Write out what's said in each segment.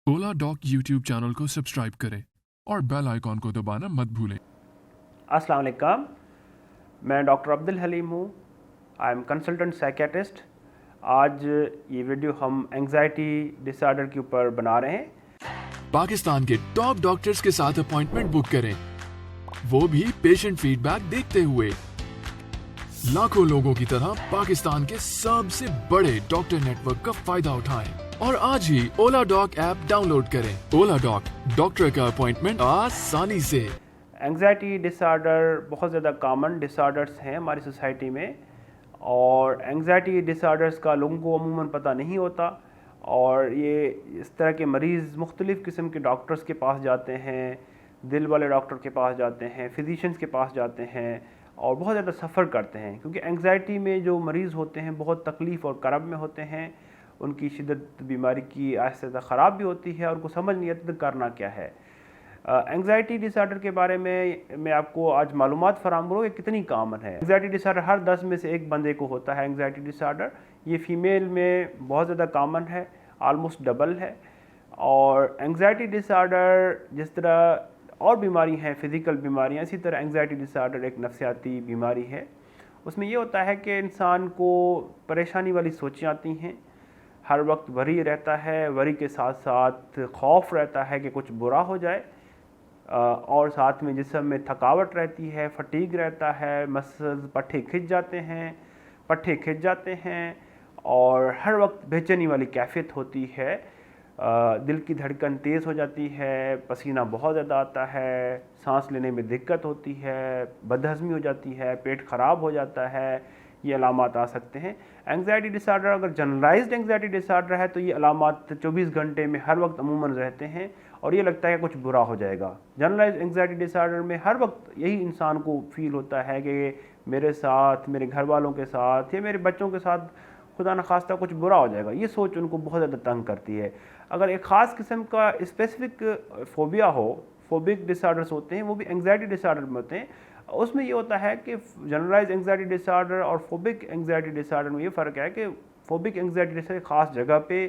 ओला dock YouTube channel को subscribe करें और बेल आइकॉन को दबाना मत भूलें। अस्सलाम वालेकुम, मैं डॉक्टर अब्दुल हलीम हूँ। I am consultant psychiatrist. आज ये वीडियो हम एंग्जाइटी डिसऑर्डर के ऊपर बना रहे हैं। पाकिस्तान के टॉप डॉक्टर्स के साथ अपॉइंटमेंट बुक करें, वो भी पेशेंट फीडबैक देखते हुए। लाखों लोगों की तरह पाकिस्तान के सबसे बड़े डॉक्टर नेटवर्क का फायदा उठाएं और आज ही ओला डॉक ऐप डाउनलोड करें। ओला डॉक, डॉक्टर का अपॉइंटमेंट आसानी से। एंग्जाइटी डिसऑर्डर बहुत ज़्यादा कॉमन डिसऑर्डर्स हैं हमारी सोसाइटी में, और एंग्जाइटी डिसऑर्डर्स का लोगों को अमूमन पता नहीं होता, और ये इस तरह के मरीज़ मुख्तलिफ़ किस्म के डॉक्टर्स के पास जाते हैं, दिल वाले डॉक्टर के पास जाते हैं, फिजिशियंस के पास जाते हैं और बहुत ज़्यादा सफ़र करते हैं, क्योंकि एंग्जाइटी में जो मरीज़ होते हैं बहुत तकलीफ़ और करब में होते हैं। उनकी शिद्दत बीमारी की आहिस्ता ख़राब भी होती है और उनको समझ नहीं आता करना क्या है। एंग्जाइटी डिसऑर्डर के बारे में मैं आपको आज मालूमात फराहम करूँ कि कितनी कॉमन है। एंग्जाइटी डिसऑर्डर हर 10 में से एक बंदे को होता है। एंग्जाइटी डिसऑर्डर ये फ़ीमेल में बहुत ज़्यादा कॉमन है, आलमोस्ट डबल है। और एंग्जाइटी डिसऑर्डर जिस तरह और बीमारी हैं, फ़िज़िकल बीमारियाँ, इसी तरह एंग्जाइटी डिसऑर्डर एक नफ्सियाती बीमारी है। उसमें ये होता है कि इंसान को परेशानी वाली सोचें आती हैं, हर वक्त वरी रहता है, वरी के साथ साथ खौफ रहता है कि कुछ बुरा हो जाए, और साथ में जिस्म में थकावट रहती है, फटीग रहता है, मसल्स पट्टे खिंच जाते हैं और हर वक्त बेचैनी वाली कैफियत होती है। दिल की धड़कन तेज़ हो जाती है, पसीना बहुत ज़्यादा आता है, सांस लेने में दिक्कत होती है, बदहज़मी हो जाती है, पेट ख़राब हो जाता है। ये अलामात आ सकते हैं। एंग्जाइटी डिसऑर्डर अगर जनरलाइज्ड एंग्जाइटी डिसऑर्डर है तो ये अलामात 24 घंटे में हर वक्त अमूमन रहते हैं और ये लगता है कि कुछ बुरा हो जाएगा। जनरलाइज्ड एंग्जाइटी डिसऑर्डर में हर वक्त यही इंसान को फील होता है कि मेरे साथ, मेरे घर वालों के साथ या मेरे बच्चों के साथ खुदा न खास्ता कुछ बुरा हो जाएगा। ये सोच उनको बहुत ज़्यादा तंग करती है। अगर एक ख़ास किस्म का स्पेसिफिक फोबिया हो, फोबिक डिसऑर्डर्स होते हैं, वो भी एंग्जाइटी डिसऑर्डर में होते हैं। उसमें ये होता है कि जनरलाइज एंग्जाइटी डिसऑर्डर और फोबिक एंग्जाइटी डिसऑर्डर में ये फ़र्क है कि फोबिक एंग्जाइटी डिसऑर्डर ख़ास जगह पे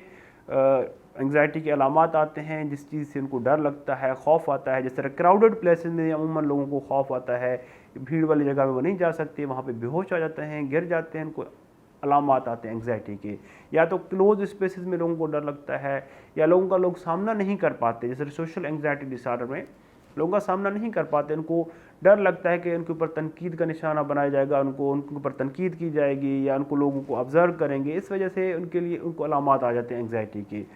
एंग्जाइटी के अलामात आते हैं, जिस चीज़ से उनको डर लगता है, खौफ आता है। जिस तरह क्राउडेड प्लेसेस में अमूमन लोगों को खौफ आता है, भीड़ वाली जगह में वो नहीं जा सकते, वहाँ पे बेहोश हो जाते हैं, गिर जाते हैं, उनको अलामात आते हैं एंग्जाइटी के। या तो क्लोज स्पेसेस में लोगों को डर लगता है, या लोगों का लोग सामना नहीं कर पाते, जैसे सोशल एंग्जाइटी डिसऑर्डर में लोगों का सामना नहीं कर पाते, उनको डर लगता है कि उनके ऊपर तनकीद का निशाना बनाया जाएगा, उनके ऊपर तनकीद की जाएगी, या उनको लोगों को ऑब्ज़र्व करेंगे। इस वजह से उनके लिए उनको अलामात आ जाते हैं एंग्जाइटी की।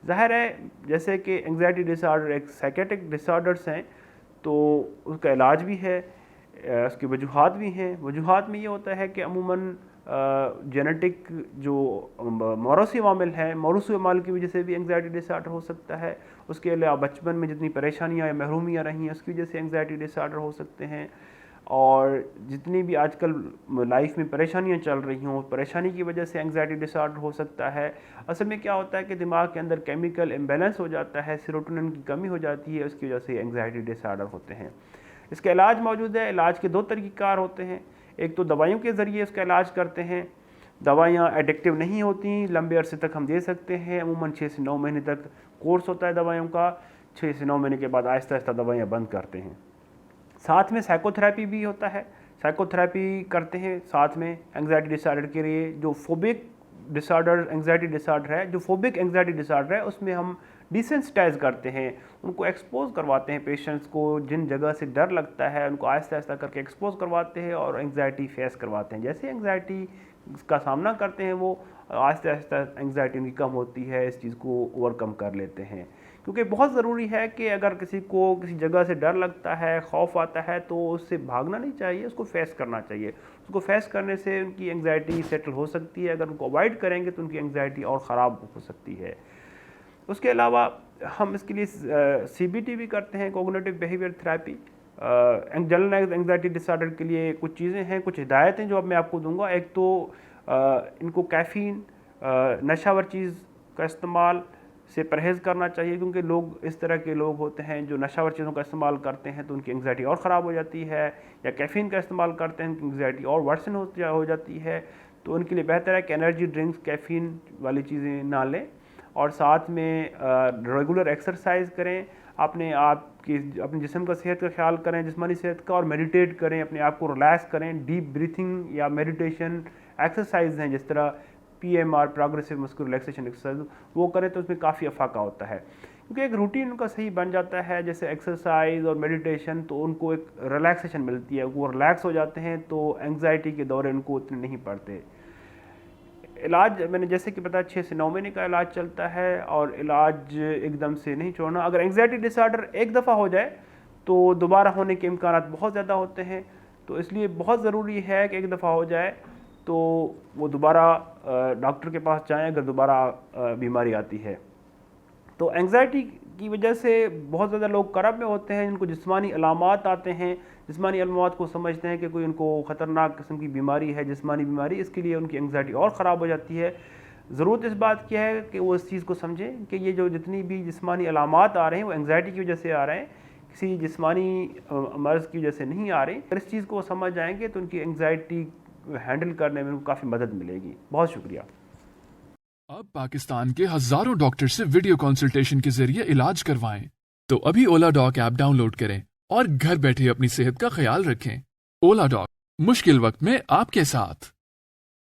ज़ाहिर है जैसे कि एंग्जाइटी डिसऑर्डर एक साइकेट्रिक डिसऑर्डर्स हैं तो उसका इलाज भी है, उसकी वजूहात भी हैं। वजूहात में ये होता है कि अमूमन जेनेटिक जो मौरूसी अवामिल हैं, मौरूसी अवामिल की वजह से भी एंग्जाइटी डिसऑर्डर हो सकता है। उसके अलावा बचपन में जितनी परेशानियाँ या महरूमियाँ रही हैं उसकी वजह से एंग्जाइटी डिसऑर्डर हो सकते हैं। और जितनी भी आजकल लाइफ में परेशानियाँ चल रही हों, परेशानी की वजह से एंग्जाइटी डिसऑर्डर हो सकता है। असल में क्या होता है कि दिमाग के अंदर केमिकल इम्बैलेंस हो जाता है, सेरोटोनिन की कमी हो जाती है, उसकी वजह से एंग्जाइटी डिसऑर्डर होते हैं। इसका इलाज मौजूद है। इलाज के 2 तरीक़ेकार होते हैं। एक तो दवाइयों के ज़रिए इसका इलाज करते हैं। दवाइयाँ एडिक्टिव नहीं होती, लंबे अरसे तक हम दे सकते हैं। अमूमन 6 से 9 महीने तक कोर्स होता है दवाइयों का। 6 से 9 महीने के बाद आहिस्ता आहिस्ता दवाइयाँ बंद करते हैं। साथ में साइकोथेरेपी भी होता है, साइकोथेरेपी करते हैं साथ में एंग्जाइटी डिसऑर्डर के लिए। जो फोबिक डिसऑर्डर एंग्जाइटी डिसऑर्डर है, जो फोबिक एंग्जाइटी डिसऑर्डर है, उसमें हम डिसेंसिटाइज करते हैं, उनको एक्सपोज करवाते हैं पेशेंट्स को। जिन जगह से डर लगता है उनको आहिस्ता आहिस्ता करके एक्सपोज करवाते हैं और एंग्जाइटी फेस करवाते हैं। जैसे एंग्जाइटी का सामना करते हैं वो आहिस्ता आहिस्ता एंग्जाइटी उनकी कम होती है, इस चीज़ को ओवरकम कर लेते हैं। क्योंकि बहुत ज़रूरी है कि अगर किसी को किसी जगह से डर लगता है, खौफ आता है, तो उससे भागना नहीं चाहिए, उसको फेस करना चाहिए। उसको फेस करने से उनकी एंग्जाइटी सेटल हो सकती है। अगर उनको अवॉइड करेंगे तो उनकी एंग्जाइटी और ख़राब हो सकती है। उसके अलावा हम इसके लिए CBT भी करते हैं, cognitive behaviour therapy. Generalised anxiety disorder के लिए कुछ चीज़ें हैं, कुछ हिदायतें जो अब मैं आपको दूंगा। एक तो इनको कैफ़ीन, नशावर चीज़ का इस्तेमाल से परहेज़ करना चाहिए, क्योंकि लोग इस तरह के लोग होते हैं जो नशावर चीज़ों का इस्तेमाल करते हैं तो उनकी एंग्जाइटी और ख़राब हो जाती है। या कैफ़ीन का इस्तेमाल करते हैं, उनकी एंग्जाइटी और वर्सन हो जाती है। तो उनके लिए बेहतर है कि एनर्जी ड्रिंक्स, कैफ़ीन वाली चीज़ें ना लें। और साथ में रेगुलर एक्सरसाइज करें, अपने जिस्म का सेहत का ख्याल करें, जिस्मानी सेहत का, और मेडिटेट करें, अपने आप को रिलैक्स करें। डीप ब्रीथिंग या मेडिटेशन एक्सरसाइज हैं जिस तरह PMR, progressive muscular relaxation exercise, वो करें तो उसमें काफ़ी अफाका होता है, क्योंकि एक रूटीन उनका सही बन जाता है जैसे एक्सरसाइज और मेडिटेशन, तो उनको एक रिलैक्सेशन मिलती है, वो रिलैक्स हो जाते हैं, तो एंग्जाइटी के दौरे उनको उतने नहीं पड़ते। इलाज मैंने जैसे कि बताया 6 से 9 महीने का इलाज चलता है, और इलाज एकदम से नहीं छोड़ना। अगर एंग्जाइटी डिसऑर्डर एक दफ़ा हो जाए तो दोबारा होने के इम्कान बहुत ज़्यादा होते हैं, तो इसलिए बहुत ज़रूरी है कि एक दफ़ा हो जाए तो वो दोबारा डॉक्टर के पास जाएं अगर दोबारा बीमारी आती है। तो एंग्जाइटी की वजह से बहुत ज़्यादा लोग करब में होते हैं, जिनको जिस्मानी अलामात आते हैं, जिस्मानी अलामात को समझते हैं कि कोई उनको ख़तरनाक किस्म की बीमारी है, जिस्मानी बीमारी, इसके लिए उनकी एंग्जाइटी और ख़राब हो जाती है। ज़रूरत इस बात की है कि वो इस चीज़ को समझें कि ये जो जितनी भी जिस्मानी अलामात आ रहे हैं वो एंग्जाइटी की वजह से आ रहे हैं, किसी जिस्मानी मर्ज़ की वजह से नहीं आ रही। अगर इस चीज़ को समझ जाएंगे तो उनकी एंग्जाइटी हैंडल करने में उनको काफ़ी मदद मिलेगी। बहुत शुक्रिया। अब पाकिस्तान के हजारों डॉक्टर से वीडियो कंसल्टेशन के जरिए इलाज करवाएं। तो अभी ओला डॉक ऐप डाउनलोड करें और घर बैठे अपनी सेहत का ख्याल रखें। ओला डॉक, मुश्किल वक्त में आपके साथ।